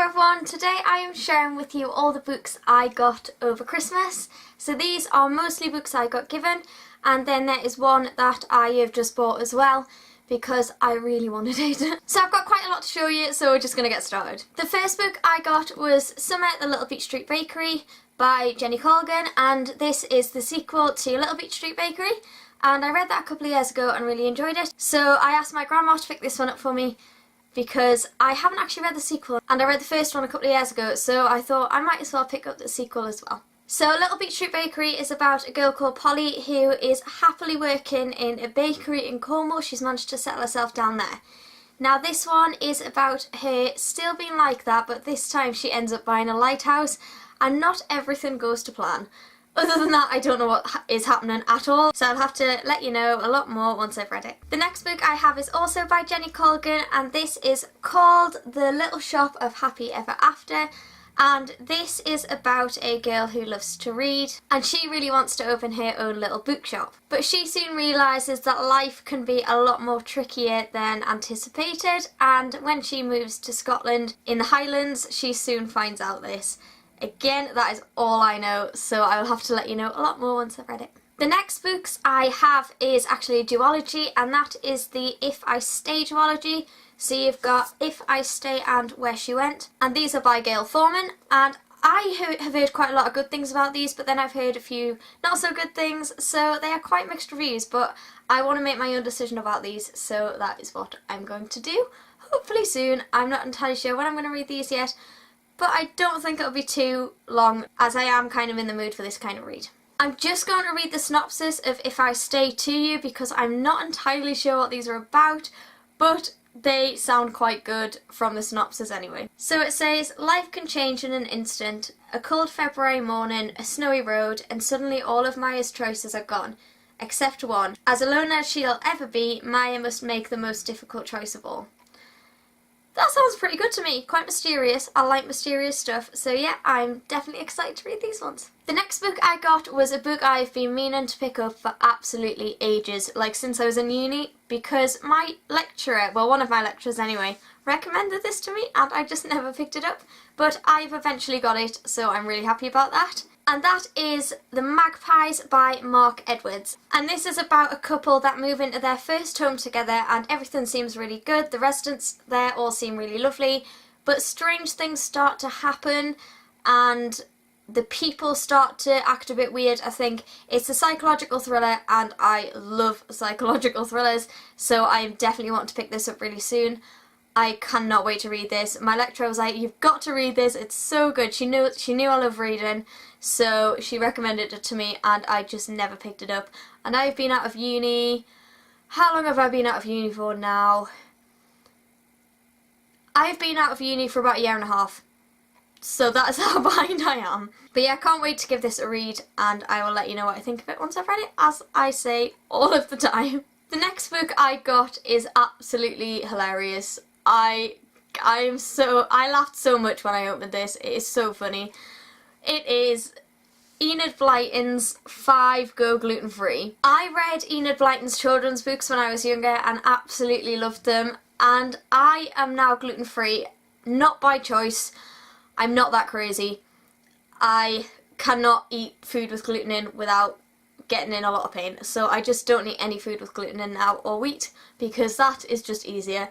everyone, today I am sharing with you all the books I got over Christmas. So these are mostly books I got given, and then there is one that I have just bought as well because I really wanted it. So I've got quite a lot to show you, so we're just going to get started. The first book I got was Summer at the Little Beech Street Bakery by Jenny Colgan, and this is the sequel to Little Beech Street Bakery, and I read that a couple of years ago and really enjoyed it. So I asked my grandma to pick this one up for me because I haven't actually read the sequel, and I read the first one a couple of years ago, so I thought I might as well pick up the sequel as well. So Little Beech Street Bakery is about a girl called Polly who is happily working in a bakery in Cornwall. She's managed to settle herself down there. Now this one is about her still being like that, but this time she ends up buying a lighthouse and not everything goes to plan. Other than that, I don't know what is happening at all, so I'll have to let you know a lot more once I've read it. The next book I have is also by Jenny Colgan, and this is called The Little Shop of Happy Ever After, and this is about a girl who loves to read, and she really wants to open her own little bookshop. But she soon realises that life can be a lot more trickier than anticipated, and when she moves to Scotland in the Highlands, she soon finds out this. Again, that is all I know, so I will have to let you know a lot more once I've read it. The next books I have is actually a duology, and that is the If I Stay duology. So you've got If I Stay and Where She Went, and these are by Gail Foreman, and I have heard quite a lot of good things about these, but then I've heard a few not so good things, so they are quite mixed reviews, but I want to make my own decision about these, so that is what I'm going to do, hopefully soon. I'm not entirely sure when I'm going to read these yet, but I don't think it'll be too long, as I am kind of in the mood for this kind of read. I'm just going to read the synopsis of If I Stay to you because I'm not entirely sure what these are about, but they sound quite good from the synopsis anyway. So it says, life can change in an instant. A cold February morning, a snowy road, and suddenly all of Maya's choices are gone, except one. As alone as she'll ever be, Maya must make the most difficult choice of all. That sounds pretty good to me, quite mysterious. I like mysterious stuff, so yeah, I'm definitely excited to read these ones. The next book I got was a book I've been meaning to pick up for absolutely ages, like since I was in uni, because my lecturer, well one of my lecturers anyway, recommended this to me and I just never picked it up, but I've eventually got it, so I'm really happy about that. And that is The Magpies by Mark Edwards. And this is about a couple that move into their first home together and everything seems really good. The residents there all seem really lovely, but strange things start to happen and the people start to act a bit weird, I think. It's a psychological thriller and I love psychological thrillers, so I definitely want to pick this up really soon. I cannot wait to read this. My lecturer was like, you've got to read this, it's so good. She knew I love reading, so she recommended it to me and I just never picked it up. And I've been out of uni, how long have I been out of uni for now? I've been out of uni for about a year and a half. So that is how behind I am. But yeah, I can't wait to give this a read and I will let you know what I think of it once I've read it, as I say all of the time. The next book I got is absolutely hilarious. I laughed so much when I opened this. It is so funny. It is Enid Blyton's 5 Go Gluten Free. I read Enid Blyton's children's books when I was younger and absolutely loved them, and I am now gluten free, not by choice. I'm not that crazy. I cannot eat food with gluten in without getting in a lot of pain, so I just don't eat any food with gluten in now, or wheat, because that is just easier.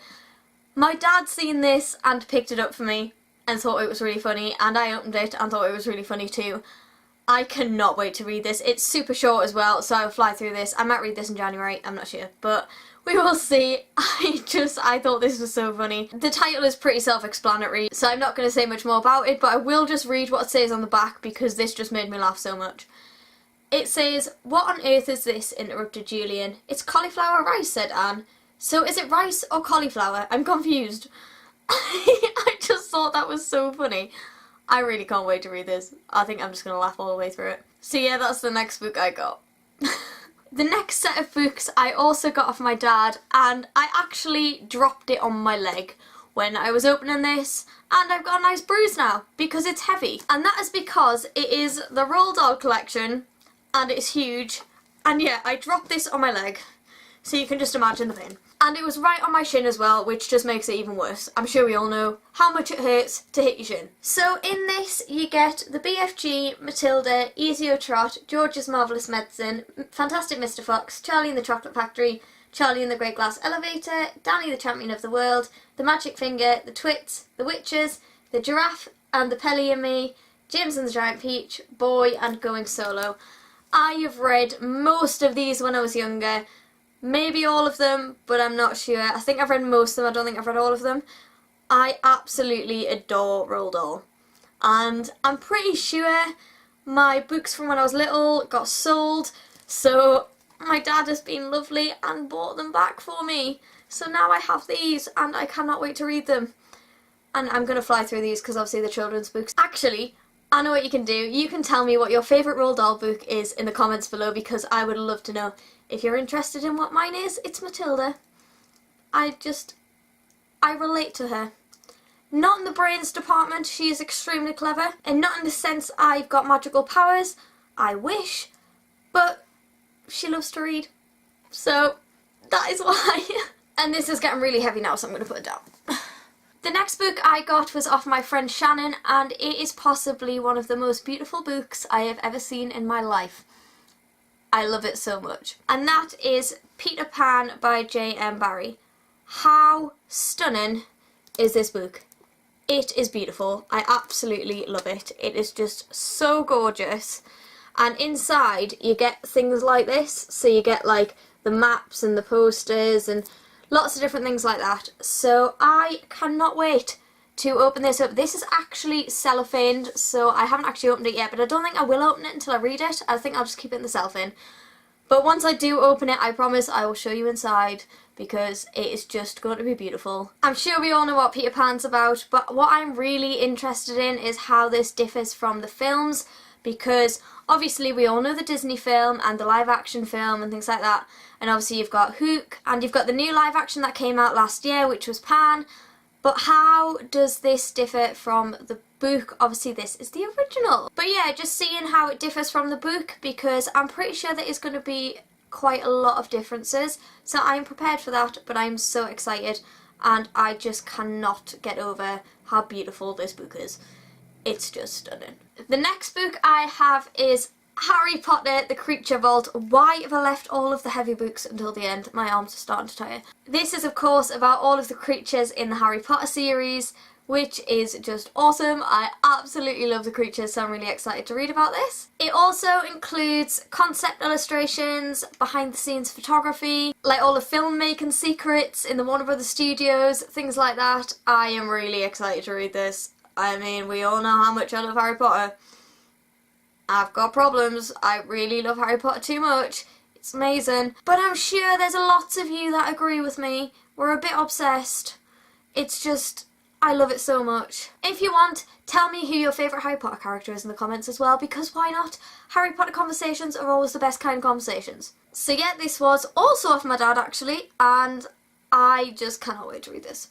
My dad seen this and picked it up for me and thought it was really funny, and I opened it and thought it was really funny too. I cannot wait to read this. It's super short as well, so I'll fly through this. I might read this in January, I'm not sure, but we will see. I thought this was so funny. The title is pretty self-explanatory, so I'm not going to say much more about it, but I will just read what it says on the back because this just made me laugh so much. It says, "What on earth is this?" interrupted Julian. "It's cauliflower rice," said Anne. "So is it rice or cauliflower? I'm confused." I just thought that was so funny. I really can't wait to read this. I think I'm just going to laugh all the way through it. So yeah, that's the next book I got. The next set of books I also got off my dad, and I actually dropped it on my leg when I was opening this, and I've got a nice bruise now because it's heavy. And that is because it is the Roald Dahl collection and it's huge, and yeah, I dropped this on my leg, so you can just imagine the pain. And it was right on my shin as well, which just makes it even worse. I'm sure we all know how much it hurts to hit your shin. So in this you get the BFG, Matilda, Easy O Trot, George's Marvellous Medicine, Fantastic Mr Fox, Charlie and the Chocolate Factory, Charlie and the Great Glass Elevator, Danny the Champion of the World, The Magic Finger, The Twits, The Witches, The Giraffe and the Pelly and Me, James and the Giant Peach, Boy and Going Solo. I have read most of these when I was younger. Maybe all of them, but I'm not sure. I think I've read most of them, I don't think I've read all of them. I absolutely adore Roald Dahl. And I'm pretty sure my books from when I was little got sold, so my dad has been lovely and bought them back for me. So now I have these and I cannot wait to read them. And I'm going to fly through these because obviously they're children's books. Actually, I know what you can do. You can tell me what your favourite Roald Dahl book is in the comments below because I would love to know. If you're interested in what mine is, it's Matilda. I relate to her. Not in the brains department, she is extremely clever, and not in the sense I've got magical powers. I wish, but she loves to read. So, that is why. And this is getting really heavy now, so I'm going to put it down. The next book I got was off my friend Shannon, and it is possibly one of the most beautiful books I have ever seen in my life. I love it so much. And that is Peter Pan by J.M. Barrie. How stunning is this book? It is beautiful. I absolutely love it. It is just so gorgeous. And inside you get things like this. So you get like the maps and the posters and lots of different things like that. So I cannot wait to open this up. This is actually cellophaned, so I haven't actually opened it yet, but I don't think I will open it until I read it. I think I'll just keep it in the cellophane. But once I do open it, I promise I will show you inside, because it is just going to be beautiful. I'm sure we all know what Peter Pan's about, but what I'm really interested in is how this differs from the films, because obviously we all know the Disney film and the live action film and things like that, and obviously you've got Hook, and you've got the new live action that came out last year, which was Pan. But how does this differ from the book? Obviously this is the original. But yeah, just seeing how it differs from the book, because I'm pretty sure there is going to be quite a lot of differences. So I'm prepared for that, but I'm so excited and I just cannot get over how beautiful this book is. It's just stunning. The next book I have is Harry Potter, The Creature Vault. Why have I left all of the heavy books until the end? My arms are starting to tire. This is of course about all of the creatures in the Harry Potter series, which is just awesome. I absolutely love the creatures, so I'm really excited to read about this. It also includes concept illustrations, behind the scenes photography, like all the filmmaking secrets in the Warner Brothers studios, things like that. I am really excited to read this. I mean, we all know how much I love Harry Potter. I've got problems. I really love Harry Potter too much. It's amazing. But I'm sure there's lots of you that agree with me. We're a bit obsessed. It's just, I love it so much. If you want, tell me who your favourite Harry Potter character is in the comments as well, because why not? Harry Potter conversations are always the best kind of conversations. So yeah, this was also off my dad actually, and I just cannot wait to read this.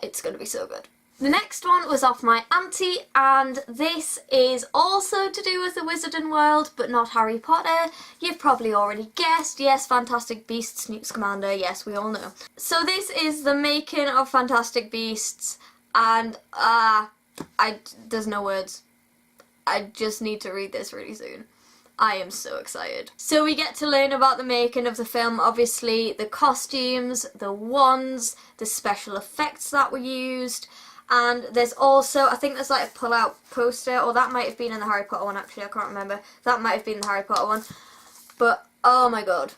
It's going to be so good. The next one was off my auntie, and this is also to do with the Wizarding World, but not Harry Potter. You've probably already guessed. Yes, Fantastic Beasts, Newt Scamander, yes, we all know. So this is the making of Fantastic Beasts, and there's no words. I just need to read this really soon. I am so excited. So we get to learn about the making of the film, obviously, the costumes, the wands, the special effects that were used. And there's also, I think there's like a pull-out poster, or that might have been in the Harry Potter one actually, I can't remember. That might have been the Harry Potter one. But, oh my god,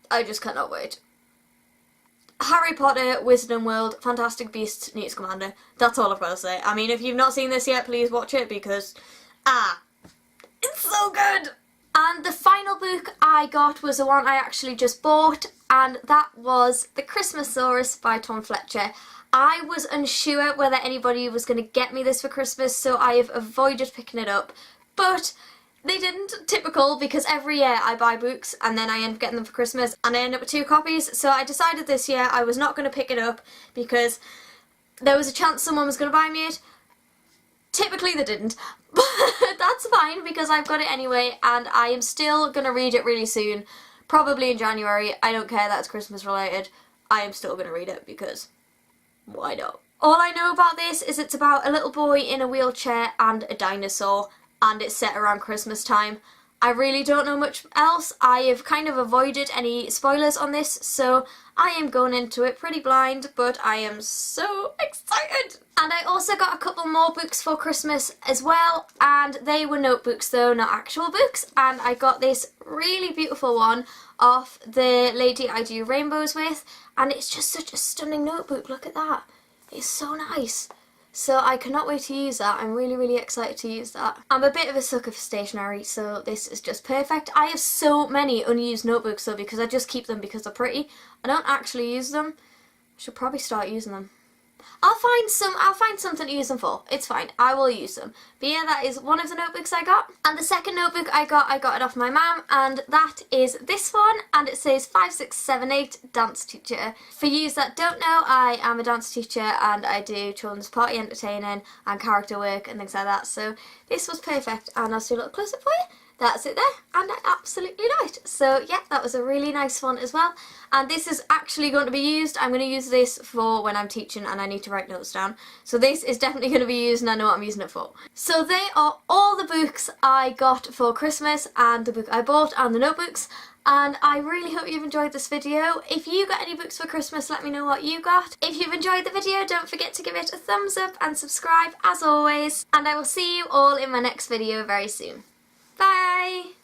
I just cannot wait. Harry Potter, Wizarding World, Fantastic Beasts, Newt Scamander. That's all I've got to say. I mean, if you've not seen this yet, please watch it, because, it's so good! And the final book I got was the one I actually just bought, and that was The Christmasaurus by Tom Fletcher. I was unsure whether anybody was going to get me this for Christmas, so I have avoided picking it up. But they didn't. Typical, because every year I buy books and then I end up getting them for Christmas and I end up with 2 copies. So I decided this year I was not going to pick it up because there was a chance someone was going to buy me it. Typically they didn't, but that's fine because I've got it anyway, and I am still going to read it really soon. Probably in January. I don't care, that's Christmas related. I am still going to read it because why not? All I know about this is it's about a little boy in a wheelchair and a dinosaur, and it's set around Christmas time. I really don't know much else. I have kind of avoided any spoilers on this, so I am going into it pretty blind, but I am so excited! And I also got a couple more books for Christmas as well, and they were notebooks though, not actual books, and I got this really beautiful one off the lady I do rainbows with, and it's just such a stunning notebook, look at that. It's so nice. So I cannot wait to use that. I'm really, really excited to use that. I'm a bit of a sucker for stationery, so this is just perfect. I have so many unused notebooks though because I just keep them because they're pretty. I don't actually use them. I should probably start using them. I'll find something to use them for. It's fine. I will use them. But yeah, that is one of the notebooks I got. And the second notebook I got it off my mum, and that is this one, and it says 5678 dance teacher. For you that don't know, I am a dance teacher and I do children's party entertaining and character work and things like that. So this was perfect, and I'll do a little close up for you. That's it there, and I absolutely love it. So yeah, that was a really nice one as well. And this is actually going to be used. I'm going to use this for when I'm teaching and I need to write notes down. So this is definitely going to be used and I know what I'm using it for. So they are all the books I got for Christmas and the book I bought and the notebooks. And I really hope you've enjoyed this video. If you got any books for Christmas, let me know what you got. If you've enjoyed the video, don't forget to give it a thumbs up and subscribe as always. And I will see you all in my next video very soon. Bye!